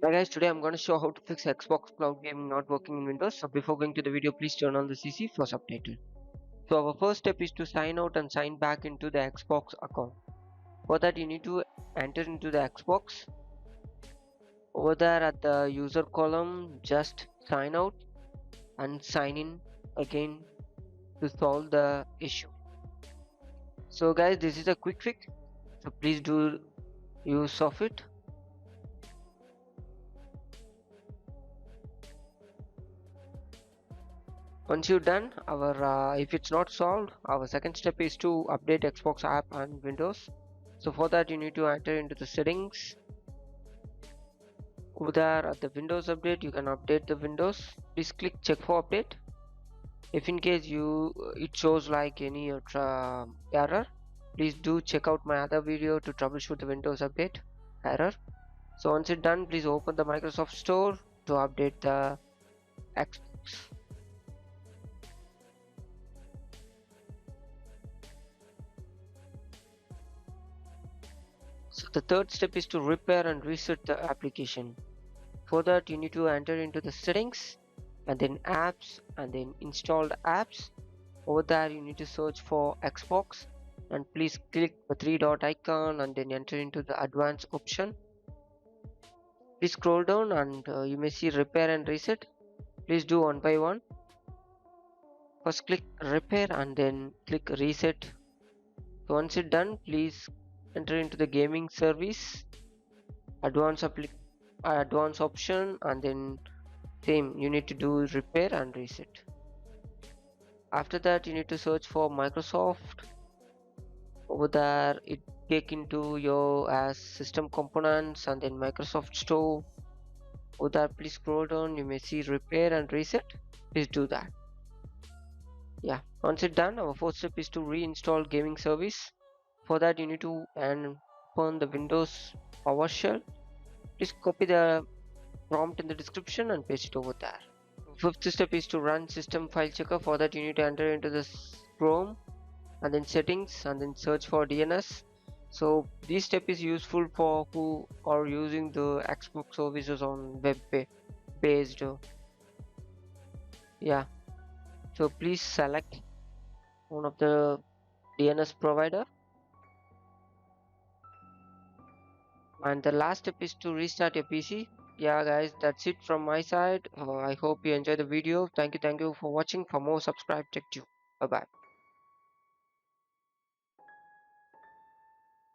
Hi guys, today I'm going to show how to fix Xbox Cloud Gaming not working in Windows. So before going to the video, please turn on the CC first updated. So our first step is to sign out and sign back into the Xbox account. For that you need to enter into the Xbox. Over there at the user column, just sign out and sign in again to solve the issue. So guys, this is a quick fix. So please do use of it. Once you're done, if it's not solved, our second step is to update Xbox app and Windows. So for that you need to enter into the settings. Over there at the Windows update, you can update the Windows. Please click check for update. If in case it shows like any error, please do check out my other video to troubleshoot the Windows update error. So once it's done, please open the Microsoft Store to update the Xbox. So the third step is to repair and reset the application. For that you need to enter into the settings and then apps and then installed apps. Over there you need to search for Xbox and please click the three dot icon and then enter into the advanced option. Please scroll down and you may see repair and reset. Please do one by one. First click repair and then click reset. So once it's done, please enter into the gaming service advanced option and then same you need to do repair and reset. After that you need to search for Microsoft. Over there it take into your as system components and then Microsoft Store. Over there please scroll down, you may see repair and reset. Please do that. Yeah, once it's done, our fourth step is to reinstall gaming service. For that you need to open the Windows Powershell. Please copy the prompt in the description and paste it over there. Fifth step is to run system file checker. For that you need to enter into this Chrome and then settings and then search for DNS. So this step is useful for who are using the Xbox services on web based. Yeah, so please select one of the DNS provider. And the last step is to restart your PC. Yeah guys, that's it from my side. I hope you enjoyed the video. Thank you for watching. For more, subscribe. Tech you. Bye bye.